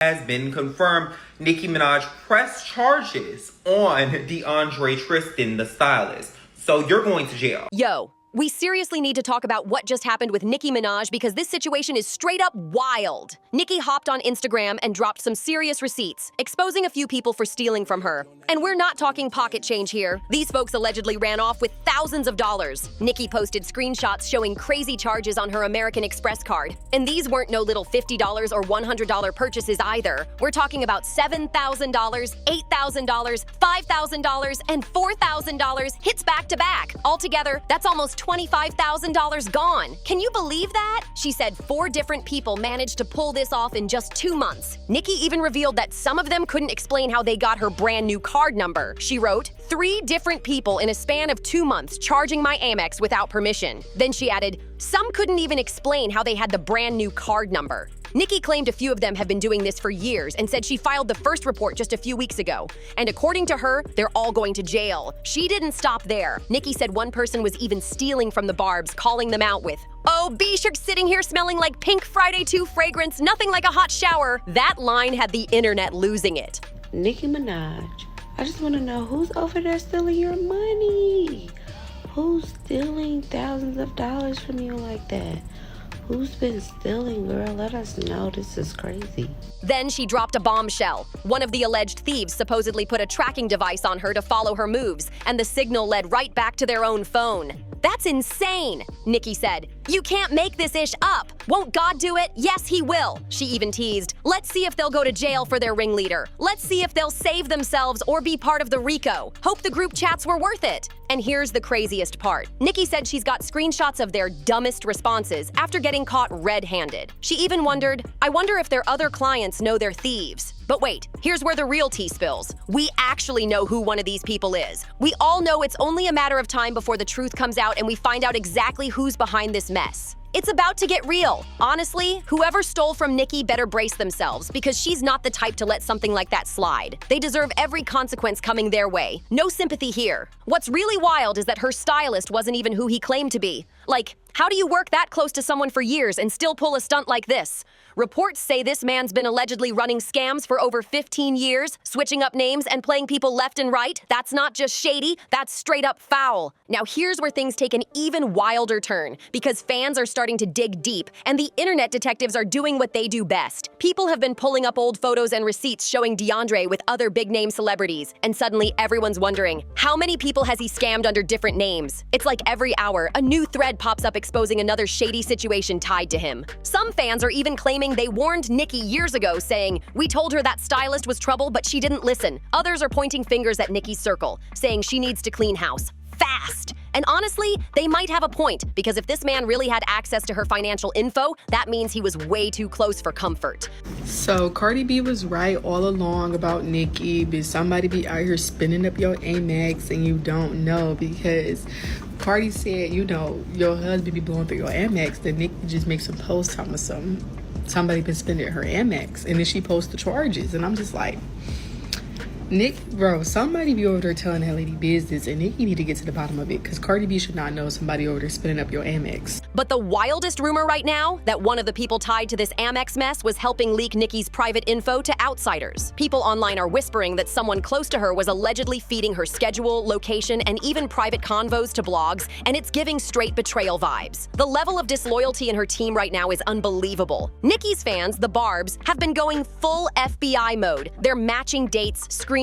has been confirmed. Nicki Minaj pressed charges on DeAndre Tristan, the stylist. So you're going to jail. Yo, we seriously need to talk about what just happened with Nicki Minaj because this situation is straight up wild. Nicki hopped on Instagram and dropped some serious receipts, exposing a few people for stealing from her. And we're not talking pocket change here. These folks allegedly ran off with thousands of dollars. Nicki posted screenshots showing crazy charges on her American Express card. And these weren't no little $50 or $100 purchases either. We're talking about $7,000, $8,000, $5,000, and $4,000 hits back to back. Altogether, that's almost $25,000 gone. Can you believe that? She said 4 different people managed to pull this off in just 2 months. Nicki even revealed that some of them couldn't explain how they got her brand new card number. She wrote, 3 different people in a span of 2 months charging my Amex without permission. Then she added, some couldn't even explain how they had the brand new card number. Nicki claimed a few of them have been doing this for years and said she filed the first report just a few weeks ago. And according to her, they're all going to jail. She didn't stop there. Nicki said one person was even stealing from the Barbs, calling them out with, "Oh, Bish, you're sitting here smelling like Pink Friday 2 fragrance, nothing like a hot shower." That line had the internet losing it. Nicki Minaj, I just want to know who's over there stealing your money? Who's stealing thousands of dollars from you like that? Who's been stealing, girl? Let us know. This is crazy. Then she dropped a bombshell. One of the alleged thieves supposedly put a tracking device on her to follow her moves, and the signal led right back to their own phone. That's insane, Nicki said. You can't make this ish up. Won't God do it? Yes, he will. She even teased, let's see if they'll go to jail for their ringleader. Let's see if they'll save themselves or be part of the RICO. Hope the group chats were worth it. And here's the craziest part. Nicki said she's got screenshots of their dumbest responses after getting caught red-handed. She even wondered, I wonder if their other clients know they're thieves. But wait, here's where the real tea spills. We actually know who one of these people is. We all know it's only a matter of time before the truth comes out and we find out exactly who's behind this mess. It's about to get real. Honestly, whoever stole from Nicki better brace themselves because she's not the type to let something like that slide. They deserve every consequence coming their way. No sympathy here. What's really wild is that her stylist wasn't even who he claimed to be. Like, how do you work that close to someone for years and still pull a stunt like this? Reports say this man's been allegedly running scams for over 15 years, switching up names and playing people left and right. That's not just shady, that's straight up foul. Now here's where things take an even wilder turn, because fans are starting to dig deep, and the internet detectives are doing what they do best. People have been pulling up old photos and receipts showing DeAndre with other big-name celebrities, and suddenly everyone's wondering, how many people has he scammed under different names? It's like every hour, a new thread pops up exposing another shady situation tied to him. Some fans are even claiming they warned Nicki years ago, saying, we told her that stylist was trouble, but she didn't listen. Others are pointing fingers at Nicki's circle, saying she needs to clean house. Fast! And honestly, they might have a point, because if this man really had access to her financial info, that means he was way too close for comfort. So Cardi B was right all along about Nicki, but somebody be out here spinning up your Amex and you don't know, because Cardi said, you know, your husband be blowing through your Amex, then Nicki just makes a post talking about somebody been spending her Amex, and then she posts the charges, and I'm just like, Nick, bro, somebody be over there telling that lady business, and Nicki need to get to the bottom of it, because Cardi B should not know somebody over there spinning up your Amex. But the wildest rumor right now, that one of the people tied to this Amex mess was helping leak Nicki's private info to outsiders. People online are whispering that someone close to her was allegedly feeding her schedule, location, and even private convos to blogs, and it's giving straight betrayal vibes. The level of disloyalty in her team right now is unbelievable. Nicki's fans, the Barbs, have been going full FBI mode. They're matching dates, screenshots,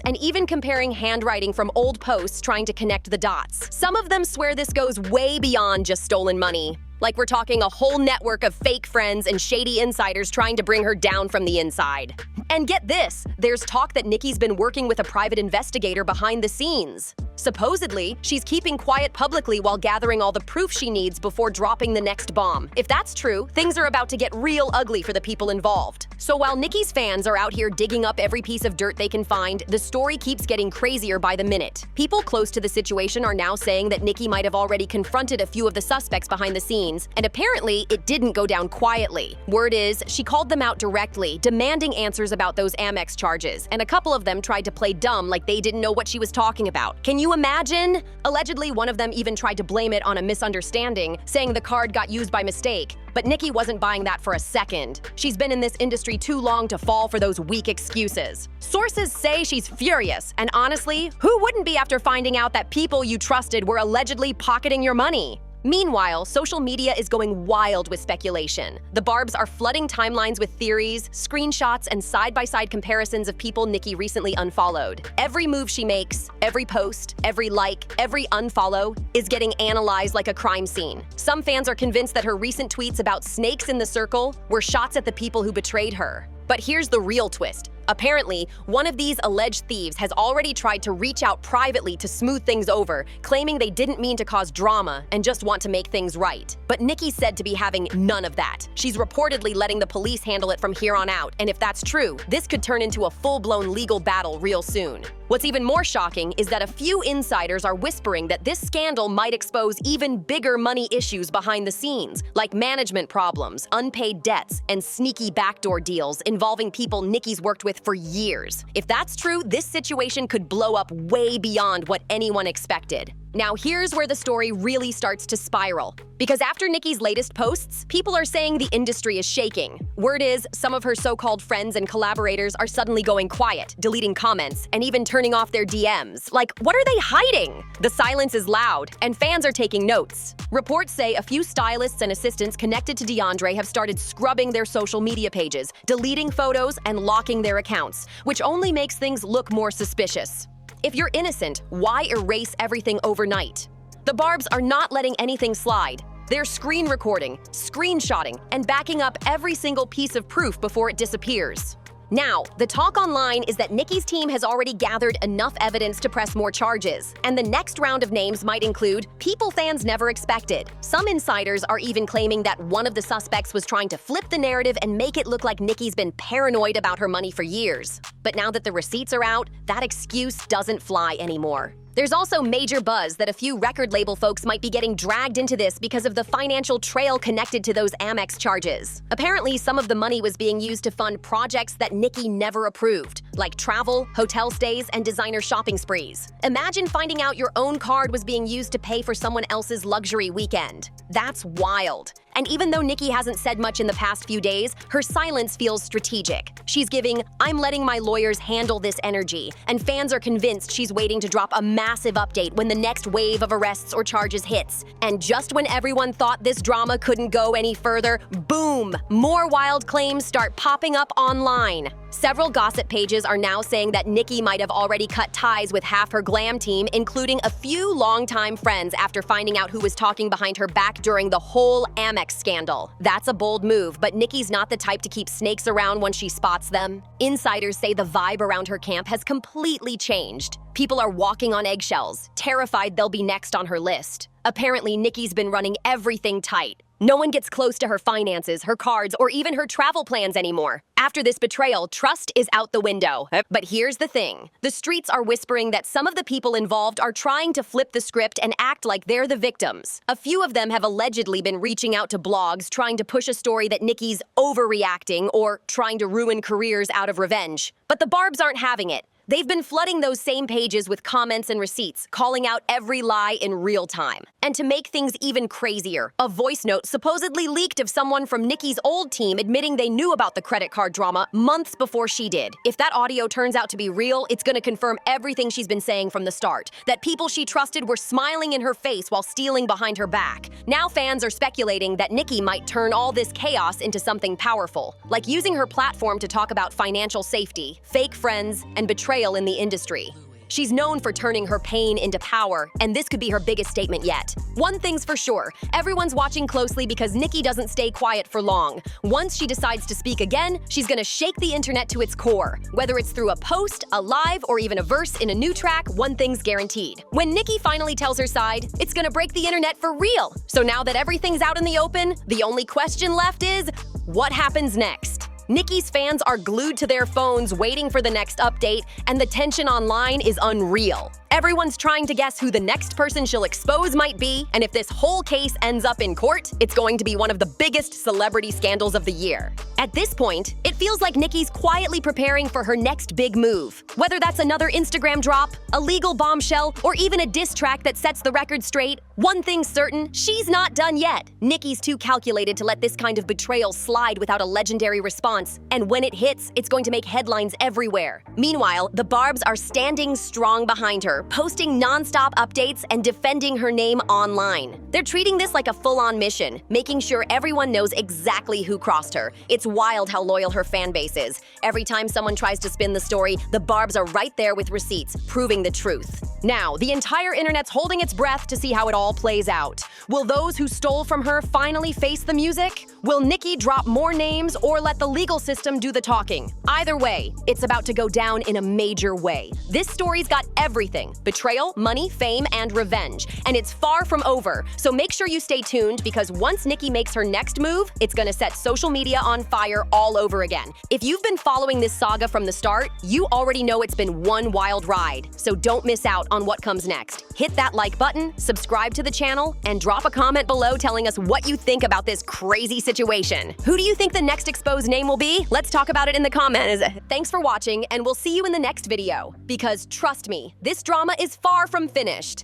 and even comparing handwriting from old posts trying to connect the dots. Some of them swear this goes way beyond just stolen money. Like we're talking a whole network of fake friends and shady insiders trying to bring her down from the inside. And get this, there's talk that Nicki's been working with a private investigator behind the scenes. Supposedly, she's keeping quiet publicly while gathering all the proof she needs before dropping the next bomb. If that's true, things are about to get real ugly for the people involved. So while Nicki's fans are out here digging up every piece of dirt they can find, the story keeps getting crazier by the minute. People close to the situation are now saying that Nicki might have already confronted a few of the suspects behind the scenes, and apparently it didn't go down quietly. Word is, she called them out directly, demanding answers about those Amex charges, and a couple of them tried to play dumb like they didn't know what she was talking about. Can you you imagine? Allegedly, one of them even tried to blame it on a misunderstanding, saying the card got used by mistake. But Nicki wasn't buying that for a second. She's been in this industry too long to fall for those weak excuses. Sources say she's furious, and honestly, who wouldn't be after finding out that people you trusted were allegedly pocketing your money? Meanwhile, social media is going wild with speculation. The Barbs are flooding timelines with theories, screenshots, and side-by-side comparisons of people Nicki recently unfollowed. Every move she makes, every post, every like, every unfollow is getting analyzed like a crime scene. Some fans are convinced that her recent tweets about snakes in the circle were shots at the people who betrayed her. But here's the real twist. Apparently, one of these alleged thieves has already tried to reach out privately to smooth things over, claiming they didn't mean to cause drama and just want to make things right. But Nicki's said to be having none of that. She's reportedly letting the police handle it from here on out, and if that's true, this could turn into a full-blown legal battle real soon. What's even more shocking is that a few insiders are whispering that this scandal might expose even bigger money issues behind the scenes, like management problems, unpaid debts, and sneaky backdoor deals involving people Nicki's worked with for years. If that's true, this situation could blow up way beyond what anyone expected. Now here's where the story really starts to spiral. Because after Nicki's latest posts, people are saying the industry is shaking. Word is, some of her so-called friends and collaborators are suddenly going quiet, deleting comments, and even turning off their DMs. Like, what are they hiding? The silence is loud, and fans are taking notes. Reports say a few stylists and assistants connected to DeAndre have started scrubbing their social media pages, deleting photos, and locking their accounts, which only makes things look more suspicious. If you're innocent, why erase everything overnight? The Barbs are not letting anything slide. They're screen recording, screenshotting, and backing up every single piece of proof before it disappears. Now, the talk online is that Nicki's team has already gathered enough evidence to press more charges, and the next round of names might include people fans never expected. Some insiders are even claiming that one of the suspects was trying to flip the narrative and make it look like Nicki's been paranoid about her money for years. But now that the receipts are out, that excuse doesn't fly anymore. There's also major buzz that a few record label folks might be getting dragged into this because of the financial trail connected to those Amex charges. Apparently, some of the money was being used to fund projects that Nicki never approved, like travel, hotel stays, and designer shopping sprees. Imagine finding out your own card was being used to pay for someone else's luxury weekend. That's wild. And even though Nicki hasn't said much in the past few days, her silence feels strategic. She's giving, "I'm letting my lawyers handle this" energy, and fans are convinced she's waiting to drop a massive update when the next wave of arrests or charges hits. And just when everyone thought this drama couldn't go any further, boom! More wild claims start popping up online. Several gossip pages are now saying that Nicki might have already cut ties with half her glam team, including a few longtime friends after finding out who was talking behind her back during the whole Amex scandal. That's a bold move, but Nicki's not the type to keep snakes around when she spots them. Insiders say the vibe around her camp has completely changed. People are walking on eggshells, terrified they'll be next on her list. Apparently, Nicki's been running everything tight. No one gets close to her finances, her cards, or even her travel plans anymore. After this betrayal, trust is out the window. But here's the thing. The streets are whispering that some of the people involved are trying to flip the script and act like they're the victims. A few of them have allegedly been reaching out to blogs trying to push a story that Nicki's overreacting or trying to ruin careers out of revenge. But the Barbs aren't having it. They've been flooding those same pages with comments and receipts, calling out every lie in real time. And to make things even crazier, a voice note supposedly leaked of someone from Nicki's old team admitting they knew about the credit card drama months before she did. If that audio turns out to be real, it's going to confirm everything she's been saying from the start, that people she trusted were smiling in her face while stealing behind her back. Now fans are speculating that Nicki might turn all this chaos into something powerful, like using her platform to talk about financial safety, fake friends, and betrayal in the industry. She's known for turning her pain into power, and this could be her biggest statement yet. One thing's for sure, everyone's watching closely because Nicki doesn't stay quiet for long. Once she decides to speak again, she's gonna shake the internet to its core. Whether it's through a post, a live, or even a verse in a new track, one thing's guaranteed. When Nicki finally tells her side, it's gonna break the internet for real. So now that everything's out in the open, the only question left is, what happens next? Nicki's fans are glued to their phones waiting for the next update, and the tension online is unreal. Everyone's trying to guess who the next person she'll expose might be, and if this whole case ends up in court, it's going to be one of the biggest celebrity scandals of the year. At this point, it feels like Nicki's quietly preparing for her next big move. Whether that's another Instagram drop, a legal bombshell, or even a diss track that sets the record straight, one thing's certain, she's not done yet. Nicki's too calculated to let this kind of betrayal slide without a legendary response, and when it hits, it's going to make headlines everywhere. Meanwhile, the Barbs are standing strong behind her, posting non-stop updates and defending her name online. They're treating this like a full-on mission, making sure everyone knows exactly who crossed her. It's wild how loyal her fan base is. Every time someone tries to spin the story, the Barbs are right there with receipts, proving the truth. Now, the entire internet's holding its breath to see how it all plays out. Will those who stole from her finally face the music? Will Nicki drop more names or let the legal system do the talking? Either way, it's about to go down in a major way. This story's got everything: betrayal, money, fame, and revenge. And it's far from over, so make sure you stay tuned because once Nicki makes her next move, it's gonna set social media on fire all over again. If you've been following this saga from the start, you already know it's been one wild ride, so don't miss out on what comes next. Hit that like button, subscribe to the channel, and drop a comment below telling us what you think about this crazy situation. Who do you think the next exposed name will be? Let's talk about it in the comments. Thanks for watching, and we'll see you in the next video. Because trust me, this drama is far from finished.